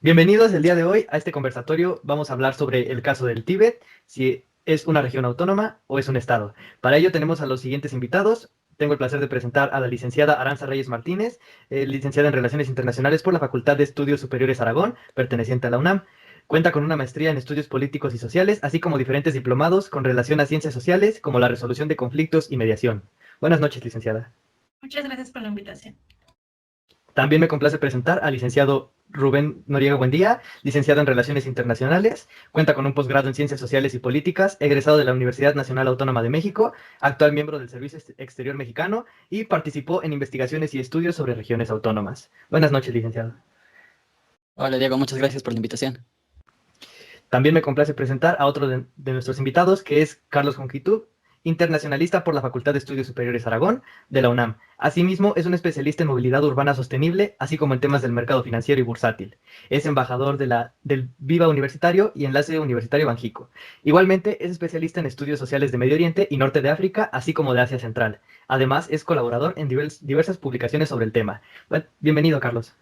Bienvenidos el día de hoy a este conversatorio. Vamos a hablar sobre el caso del Tíbet, si es una región autónoma o es un estado. Para ello tenemos a los siguientes invitados. Tengo el placer de presentar a la licenciada Aranza Reyes Martínez, licenciada en Relaciones Internacionales por la Facultad de Estudios Superiores Aragón, perteneciente a la UNAM. Cuenta con una maestría en estudios políticos y sociales, así como diferentes diplomados con relación a ciencias sociales, como la resolución de conflictos y mediación. Buenas noches, licenciada. Muchas gracias por la invitación. También me complace presentar al licenciado Rubén Noriega Buendía, licenciado en Relaciones Internacionales, cuenta con un posgrado en Ciencias Sociales y Políticas, egresado de la Universidad Nacional Autónoma de México, actual miembro del Servicio Exterior Mexicano y participó en investigaciones y estudios sobre regiones autónomas. Buenas noches, licenciado. Hola Diego, muchas gracias por la invitación. También me complace presentar a otro de nuestros invitados, que es Carlos Jonquitud, internacionalista por la Facultad de Estudios Superiores Aragón de la UNAM. Asimismo, es un especialista en movilidad urbana sostenible, así como en temas del mercado financiero y bursátil. Es embajador del Viva Universitario y Enlace Universitario Banjico. Igualmente, es especialista en estudios sociales de Medio Oriente y Norte de África, así como de Asia Central. Además, es colaborador en diversas publicaciones sobre el tema. Bienvenido, Carlos.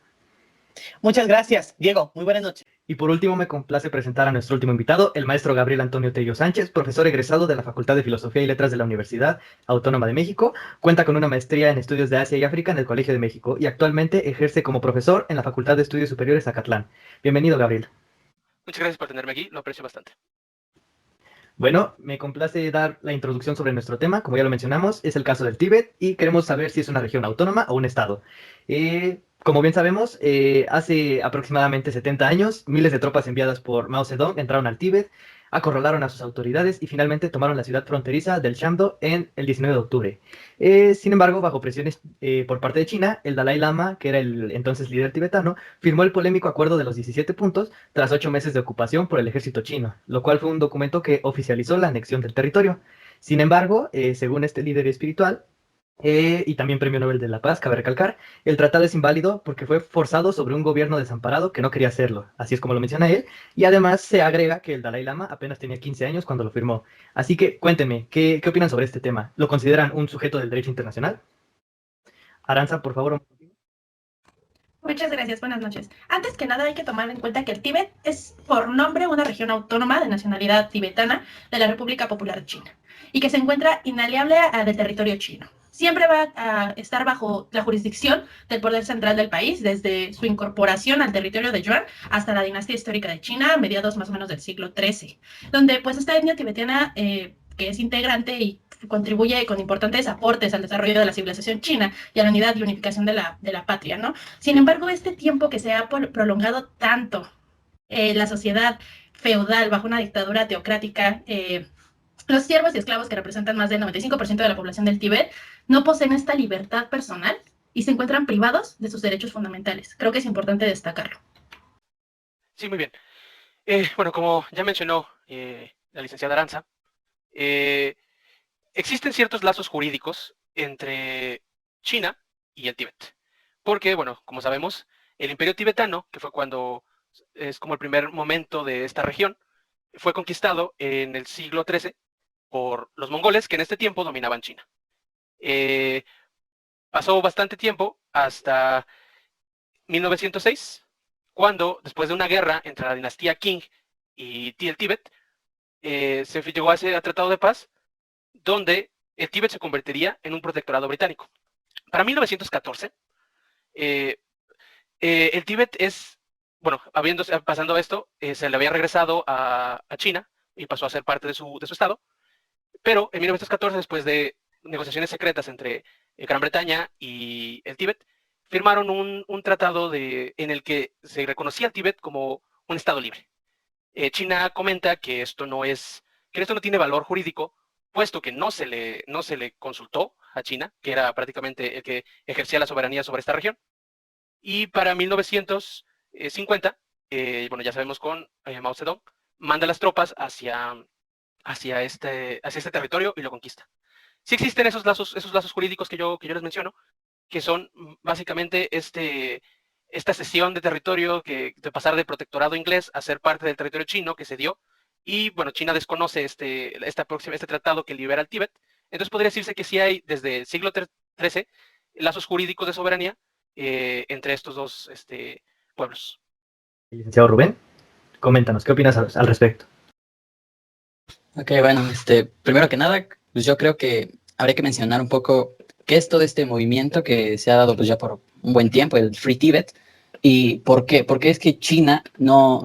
Muchas gracias, Diego. Muy buenas noches. Y por último, me complace presentar a nuestro último invitado, el maestro Gabriel Antonio Tello Sánchez, profesor egresado de la Facultad de Filosofía y Letras de la Universidad Autónoma de México. Cuenta con una maestría en estudios de Asia y África en el Colegio de México y actualmente ejerce como profesor en la Facultad de Estudios Superiores Zacatlán. Bienvenido, Gabriel. Muchas gracias por tenerme aquí, lo aprecio bastante. Bueno, me complace dar la introducción sobre nuestro tema. Como ya lo mencionamos, es el caso del Tíbet y queremos saber si es una región autónoma o un estado. Como bien sabemos, hace aproximadamente 70 años, miles de tropas enviadas por Mao Zedong entraron al Tíbet, acorralaron a sus autoridades y finalmente tomaron la ciudad fronteriza del Shamdo en el 19 de octubre. Sin embargo, bajo presiones por parte de China, el Dalai Lama, que era el entonces líder tibetano, firmó el polémico Acuerdo de los 17 puntos tras 8 meses de ocupación por el ejército chino, lo cual fue un documento que oficializó la anexión del territorio. Sin embargo, según este líder espiritual, y también Premio Nobel de la Paz, cabe recalcar, el tratado es inválido porque fue forzado sobre un gobierno desamparado que no quería hacerlo, así es como lo menciona él, y además se agrega que el Dalai Lama apenas tenía 15 años cuando lo firmó. Así que cuéntenme, ¿qué opinan sobre este tema? ¿Lo consideran un sujeto del derecho internacional? Aranza, por favor. Muchas gracias, buenas noches. Antes que nada hay que tomar en cuenta que el Tíbet es por nombre una región autónoma de nacionalidad tibetana de la República Popular China y que se encuentra inaliable del territorio chino. Siempre va a estar bajo la jurisdicción del poder central del país desde su incorporación al territorio de Yuan hasta la dinastía histórica de China a mediados más o menos del siglo XIII, donde pues esta etnia tibetana que es integrante y contribuye con importantes aportes al desarrollo de la civilización china y a la unidad y unificación de la patria, ¿no? Sin embargo, este tiempo que se ha prolongado tanto la sociedad feudal bajo una dictadura teocrática, los siervos y esclavos que representan más del 95% de la población del Tíbet no poseen esta libertad personal y se encuentran privados de sus derechos fundamentales. Creo que es importante destacarlo. Sí, muy bien. Bueno, como ya mencionó la licenciada Aranza, existen ciertos lazos jurídicos entre China y el Tíbet. Porque, bueno, como sabemos, el imperio tibetano, que fue cuando es como el primer momento de esta región, fue conquistado en el siglo XIII por los mongoles, que en este tiempo dominaban China. Pasó bastante tiempo hasta 1906, cuando, después de una guerra entre la dinastía Qing y el Tíbet, se llegó a ese tratado de paz, donde el Tíbet se convertiría en un protectorado británico. Para 1914, eh, el Tíbet es, bueno, pasando esto, se le había regresado a China y pasó a ser parte de su estado, pero en 1914, después de negociaciones secretas entre Gran Bretaña y el Tíbet, firmaron un tratado en el que se reconocía al Tíbet como un estado libre. China comenta que esto no tiene valor jurídico, puesto que no se le consultó a China, que era prácticamente el que ejercía la soberanía sobre esta región. Y para 1950, bueno, ya sabemos con Mao Zedong, manda las tropas hacia este territorio y lo conquista. Sí existen esos lazos jurídicos que yo les menciono, que son básicamente esta cesión de territorio, de pasar del protectorado inglés a ser parte del territorio chino que se dio, y bueno, China desconoce este tratado que libera al Tíbet, entonces podría decirse que sí hay desde el siglo XIII lazos jurídicos de soberanía entre estos dos pueblos. Licenciado Rubén, coméntanos, ¿qué opinas al respecto? Ok, bueno, primero que nada, pues yo creo que habría que mencionar un poco qué es todo este movimiento que se ha dado pues ya por un buen tiempo, el Free Tibet, y por qué. Porque es que China no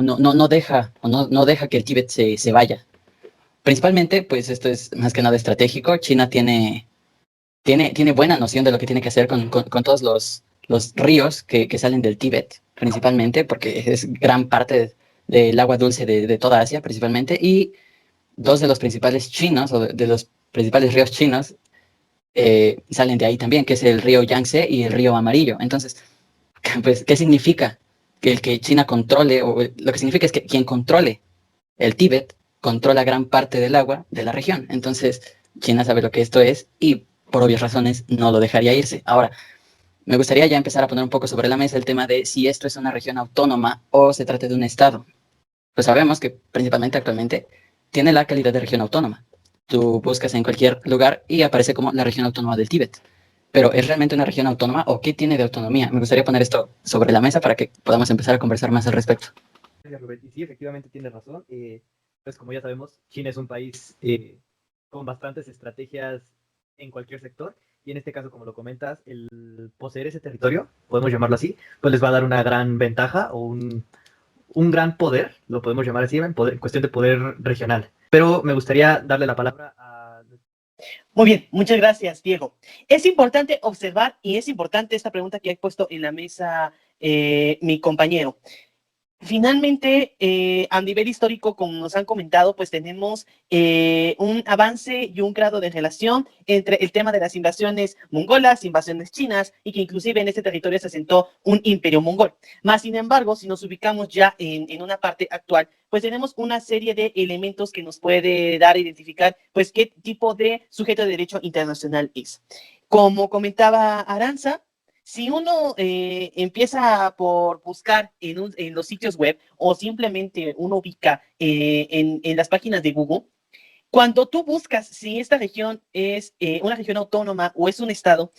deja, o no deja que el Tíbet se vaya. Principalmente, pues esto es más que nada estratégico. China tiene buena noción de lo que tiene que hacer con todos los ríos que salen del Tíbet, principalmente, porque es gran parte del agua dulce de toda Asia, principalmente, y dos de los principales chinos, o de los principales ríos chinos, salen de ahí también, que es el río Yangtze y el río Amarillo. Entonces, pues, ¿qué significa? Que el que China controle, o lo que significa es que quien controle el Tíbet, controla gran parte del agua de la región. Entonces, China sabe lo que esto es y por obvias razones no lo dejaría irse. Ahora, me gustaría ya empezar a poner un poco sobre la mesa el tema de si esto es una región autónoma o se trata de un estado. Pues sabemos que principalmente actualmente tiene la calidad de región autónoma. Tú buscas en cualquier lugar y aparece como la región autónoma del Tíbet. Pero ¿es realmente una región autónoma o qué tiene de autonomía? Me gustaría poner esto sobre la mesa para que podamos empezar a conversar más al respecto. Gracias, Rubén. Y sí, efectivamente tienes razón. Pues como ya sabemos, China es un país con bastantes estrategias en cualquier sector. Y en este caso, como lo comentas, el poseer ese territorio, podemos llamarlo así, pues les va a dar una gran ventaja o un gran poder, lo podemos llamar así, en cuestión de poder regional. Pero me gustaría darle la palabra a... Muy bien, muchas gracias, Diego. Es importante observar y es importante esta pregunta que ha puesto en la mesa mi compañero. Finalmente, a nivel histórico, como nos han comentado, pues tenemos un avance y un grado de relación entre el tema de las invasiones mongolas, invasiones chinas, y que inclusive en este territorio se asentó un imperio mongol. Más sin embargo, si nos ubicamos ya en una parte actual, pues tenemos una serie de elementos que nos puede dar a identificar, pues, qué tipo de sujeto de derecho internacional es. Como comentaba Aranza, si uno empieza por buscar en los sitios web o simplemente uno ubica en las páginas de Google, cuando tú buscas si esta región es una región autónoma o es un estado,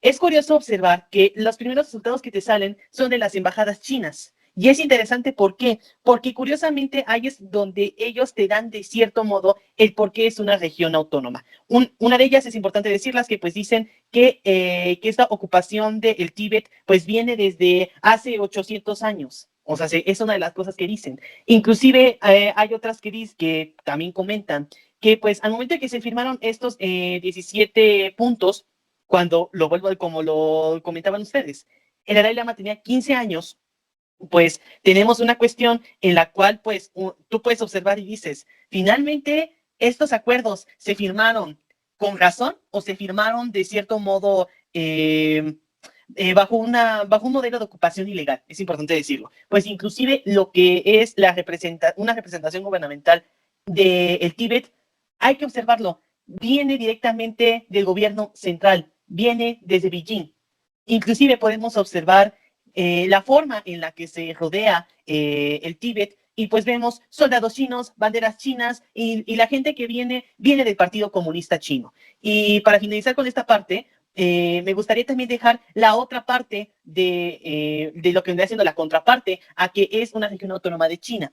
es curioso observar que los primeros resultados que te salen son de las embajadas chinas. Y es interesante, ¿por qué? Porque curiosamente ahí es donde ellos te dan de cierto modo el por qué es una región autónoma. Una de ellas es importante decirlas que pues dicen que esta ocupación del Tíbet pues viene desde hace 800 años. O sea, es una de las cosas que dicen. Inclusive hay otras que también comentan que pues al momento de que se firmaron estos 17 puntos, cuando lo vuelvo como lo comentaban ustedes, el Dalai Lama tenía 15 años, pues tenemos una cuestión en la cual pues tú puedes observar y dices, finalmente estos acuerdos se firmaron con razón o se firmaron de cierto modo bajo un modelo de ocupación ilegal, es importante decirlo. Pues inclusive lo que es una representación gubernamental del Tíbet, hay que observarlo, viene directamente del gobierno central, viene desde Beijing. Inclusive podemos observar la forma en la que se rodea el Tíbet y pues vemos soldados chinos, banderas chinas y la gente que viene del Partido Comunista Chino. Y para finalizar con esta parte, me gustaría también dejar la otra parte de lo que vendría siendo la contraparte a que es una región autónoma de China.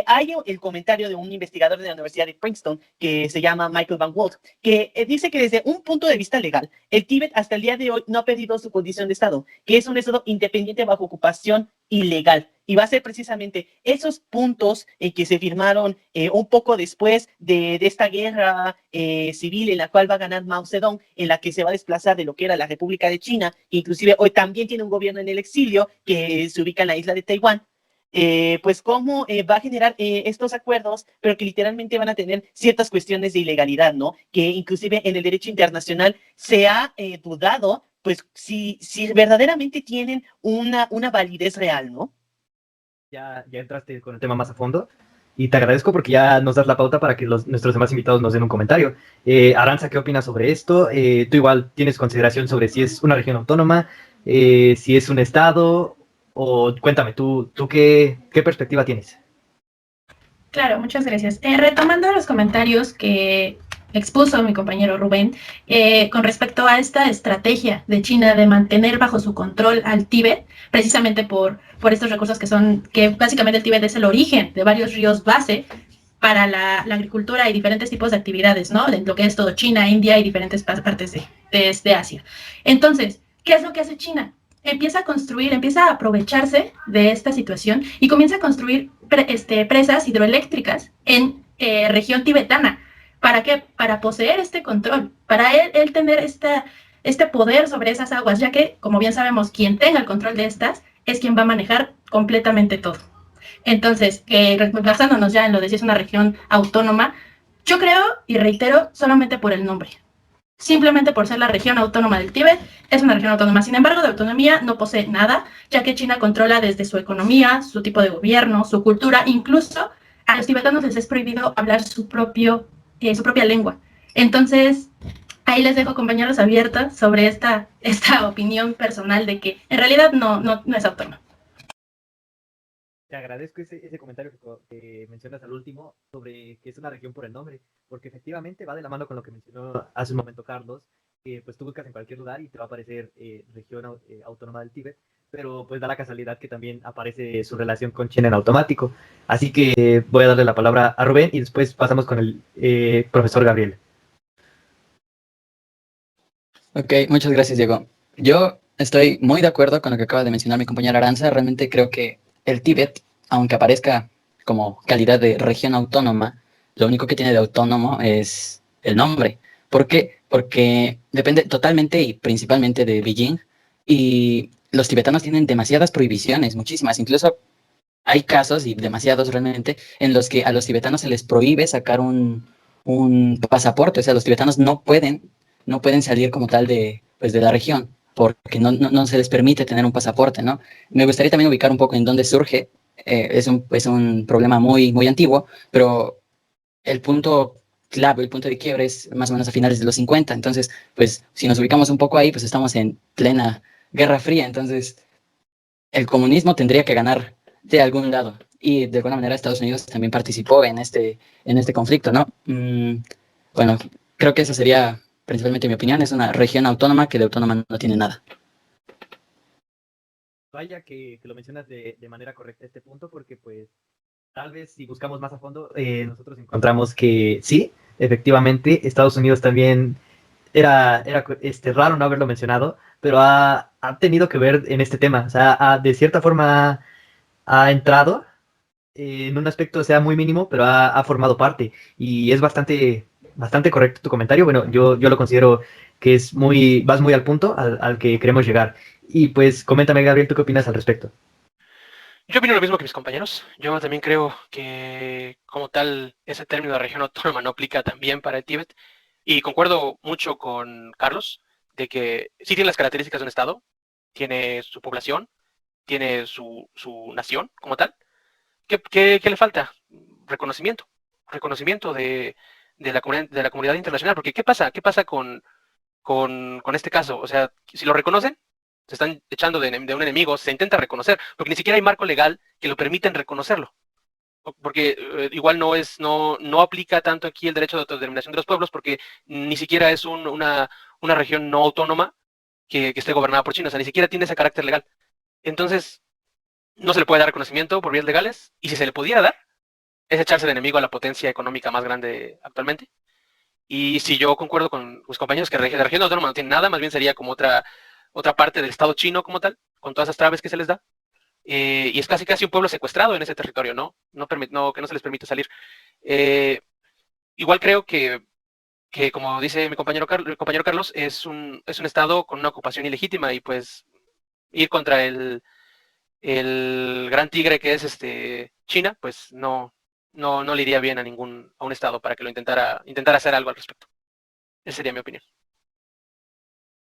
Hay el comentario de un investigador de la Universidad de Princeton que se llama Michael Van Walt, que dice que desde un punto de vista legal, el Tíbet hasta el día de hoy no ha perdido su condición de Estado, que es un Estado independiente bajo ocupación ilegal. Y va a ser precisamente esos puntos que se firmaron un poco después de esta guerra civil en la cual va a ganar Mao Zedong, en la que se va a desplazar de lo que era la República de China, que inclusive hoy también tiene un gobierno en el exilio que se ubica en la isla de Taiwán. Pues cómo va a generar estos acuerdos, pero que literalmente van a tener ciertas cuestiones de ilegalidad, ¿no? Que inclusive en el derecho internacional se ha dudado, pues si verdaderamente tienen una validez real, ¿no? Ya entraste con el tema más a fondo y te agradezco porque ya nos das la pauta para que nuestros demás invitados nos den un comentario. Aranza, ¿qué opinas sobre esto? Tú igual tienes consideración sobre si es una región autónoma, si es un estado, o cuéntame, ¿tú qué perspectiva tienes? Claro, muchas gracias. Retomando los comentarios que expuso mi compañero Rubén, con respecto a esta estrategia de China de mantener bajo su control al Tíbet, precisamente por estos recursos que básicamente el Tíbet es el origen de varios ríos base para la agricultura y diferentes tipos de actividades, ¿no? De lo que es todo China, India y diferentes partes de Asia. Entonces, ¿qué es lo que hace China? Empieza a aprovecharse de esta situación y comienza a construir presas hidroeléctricas en región tibetana. ¿Para qué? Para poseer este control, para él tener este poder sobre esas aguas, ya que, como bien sabemos, quien tenga el control de estas es quien va a manejar completamente todo. Entonces, basándonos ya en lo de si es una región autónoma, yo creo y reitero solamente por el nombre. Simplemente por ser la región autónoma del Tíbet, es una región autónoma. Sin embargo, de autonomía no posee nada, ya que China controla desde su economía, su tipo de gobierno, su cultura, incluso a los tibetanos les es prohibido hablar su propia lengua. Entonces, ahí les dejo, compañeros, abiertos sobre esta opinión personal de que en realidad no es autónoma. Te agradezco ese comentario que mencionas al último sobre que es una región por el nombre, porque efectivamente va de la mano con lo que mencionó hace un momento Carlos, que pues tú buscas en cualquier lugar y te va a aparecer región autónoma del Tíbet, pero pues da la casualidad que también aparece su relación con China en automático. Así que voy a darle la palabra a Rubén y después pasamos con el profesor Gabriel. Ok, muchas gracias, Diego. Yo estoy muy de acuerdo con lo que acaba de mencionar mi compañera Aranza. Realmente creo que el Tíbet, aunque aparezca como calidad de región autónoma, lo único que tiene de autónomo es el nombre. ¿Por qué? Porque depende totalmente y principalmente de Beijing, y los tibetanos tienen demasiadas prohibiciones, muchísimas. Incluso hay casos, y demasiados realmente, en los que a los tibetanos se les prohíbe sacar un pasaporte. O sea, los tibetanos no pueden salir como tal pues de la región, porque no se les permite tener un pasaporte, ¿no? Me gustaría también ubicar un poco en dónde surge. Es un problema muy, muy antiguo, pero el punto clave, el punto de quiebre es más o menos a finales de los 50. Entonces, pues si nos ubicamos un poco ahí, pues estamos en plena Guerra Fría. Entonces, el comunismo tendría que ganar de algún lado. Y de alguna manera Estados Unidos también participó en este conflicto, ¿no? Bueno, creo que esa sería principalmente mi opinión. Es una región autónoma que de autónoma no tiene nada. Vaya que lo mencionas de manera correcta este punto, porque pues tal vez si buscamos más a fondo, nosotros encontramos que sí, efectivamente, Estados Unidos también era raro no haberlo mencionado, pero ha tenido que ver en este tema. O sea, de cierta forma ha entrado en un aspecto, sea muy mínimo, pero ha formado parte. Y es bastante correcto tu comentario. Bueno, yo lo considero que vas muy al punto al que queremos llegar. Y pues coméntame, Gabriel, ¿tú qué opinas al respecto? Yo opino lo mismo que mis compañeros. Yo también creo que como tal ese término de región autónoma no aplica también para el Tíbet. Y concuerdo mucho con Carlos de que sí tiene las características de un estado, tiene su población, tiene su nación como tal. ¿Qué le falta? Reconocimiento. Reconocimiento de la comunidad internacional. Porque ¿qué pasa con este caso? O sea, si lo reconocen, se están echando de un enemigo, se intenta reconocer, porque ni siquiera hay marco legal que lo permiten reconocerlo. Porque igual no aplica tanto aquí el derecho de autodeterminación de los pueblos, porque ni siquiera es una región no autónoma que esté gobernada por China, o sea, ni siquiera tiene ese carácter legal. Entonces, no se le puede dar reconocimiento por vías legales, y si se le pudiera dar, es echarse de enemigo a la potencia económica más grande actualmente. Y si yo concuerdo con mis compañeros que la región autónoma no tiene nada, más bien sería como otra parte del Estado chino como tal, con todas esas traves que se les da. Y es casi un pueblo secuestrado en ese territorio, ¿no? Que no se les permite salir. Eh, Igual creo que, como dice el compañero Carlos, es un Estado con una ocupación ilegítima, y pues ir contra el gran tigre que es China, pues no le iría bien a un Estado para que lo intentara hacer algo al respecto. Esa sería mi opinión.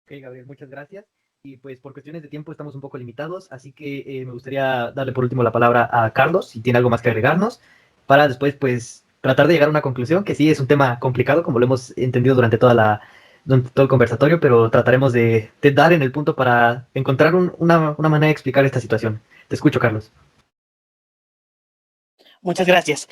Ok, Gabriel, muchas gracias. Y pues por cuestiones de tiempo estamos un poco limitados, así que me gustaría darle por último la palabra a Carlos, si tiene algo más que agregarnos, para después pues tratar de llegar a una conclusión, que sí es un tema complicado, como lo hemos entendido durante todo el conversatorio, pero trataremos de dar en el punto para encontrar una manera de explicar esta situación. Te escucho, Carlos. Muchas gracias.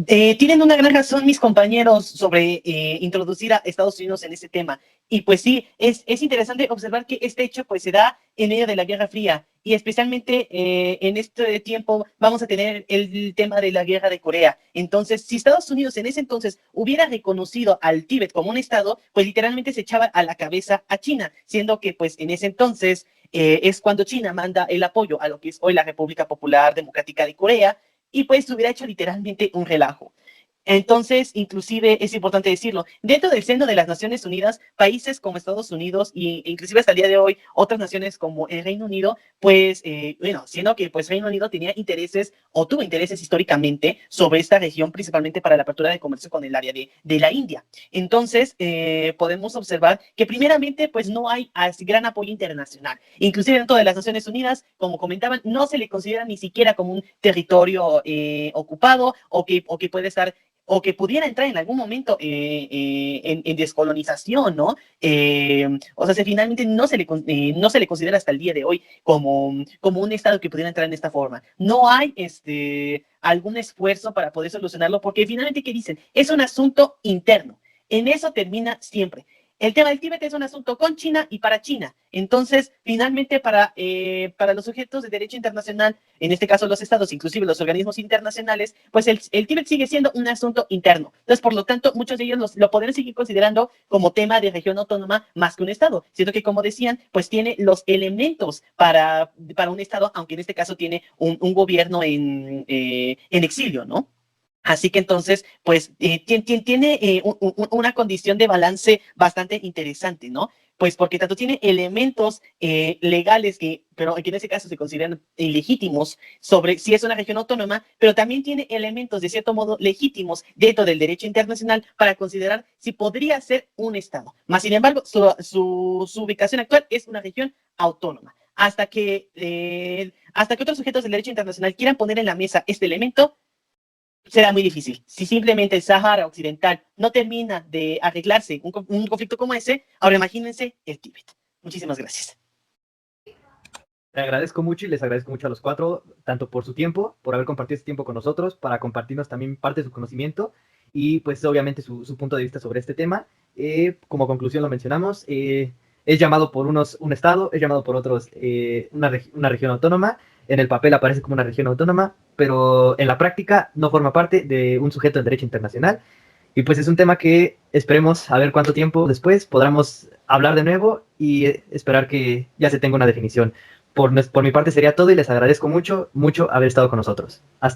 Tienen una gran razón mis compañeros sobre introducir a Estados Unidos en este tema. Y pues sí, es interesante observar que este hecho pues se da en medio de la Guerra Fría y especialmente en este tiempo vamos a tener el tema de la Guerra de Corea. Entonces, si Estados Unidos en ese entonces hubiera reconocido al Tíbet como un estado, pues literalmente se echaba a la cabeza a China, siendo que pues en ese entonces es cuando China manda el apoyo a lo que es hoy la República Popular Democrática de Corea y pues se hubiera hecho literalmente un relajo. Entonces, inclusive es importante decirlo, dentro del seno de las Naciones Unidas, países como Estados Unidos e inclusive hasta el día de hoy, otras naciones como el Reino Unido, pues, bueno, siendo que pues Reino Unido tenía intereses o tuvo intereses históricamente sobre esta región, principalmente para la apertura de comercio con el área de la India. Entonces, podemos observar que primeramente, pues no hay gran apoyo internacional. Inclusive dentro de las Naciones Unidas, como comentaban, no se le considera ni siquiera como un territorio ocupado o que puede estar o que pudiera entrar en algún momento en descolonización, ¿no? O sea, finalmente no se le considera hasta el día de hoy como un estado que pudiera entrar en esta forma. No hay algún esfuerzo para poder solucionarlo, porque finalmente, ¿qué dicen? Es un asunto interno. En eso termina siempre. El tema del Tíbet es un asunto con China y para China. Entonces, finalmente, para los sujetos de derecho internacional, en este caso los estados, inclusive los organismos internacionales, pues el Tíbet sigue siendo un asunto interno. Entonces, por lo tanto, muchos de ellos lo podrían seguir considerando como tema de región autónoma más que un estado. Siento que, como decían, pues tiene los elementos para un estado, aunque en este caso tiene un gobierno en exilio, ¿no? Así que entonces, pues, tiene una condición de balance bastante interesante, ¿no? Pues porque tanto tiene elementos legales pero que en ese caso se consideran ilegítimos sobre si es una región autónoma, pero también tiene elementos de cierto modo legítimos dentro del derecho internacional para considerar si podría ser un estado. Más sin embargo, su ubicación actual es una región autónoma. Hasta que otros sujetos del derecho internacional quieran poner en la mesa este elemento, será muy difícil. Si simplemente el Sahara Occidental no termina de arreglarse un conflicto como ese, ahora imagínense el Tíbet. Muchísimas gracias. Te agradezco mucho y les agradezco mucho a los cuatro, tanto por su tiempo, por haber compartido este tiempo con nosotros, para compartirnos también parte de su conocimiento y pues obviamente su punto de vista sobre este tema. Como conclusión lo mencionamos, es llamado por unos un estado, es llamado por otros una región autónoma. En el papel aparece como una región autónoma, pero en la práctica no forma parte de un sujeto del derecho internacional. Y pues es un tema que esperemos a ver cuánto tiempo después podamos hablar de nuevo y esperar que ya se tenga una definición. Por mi parte sería todo y les agradezco mucho, mucho haber estado con nosotros. Hasta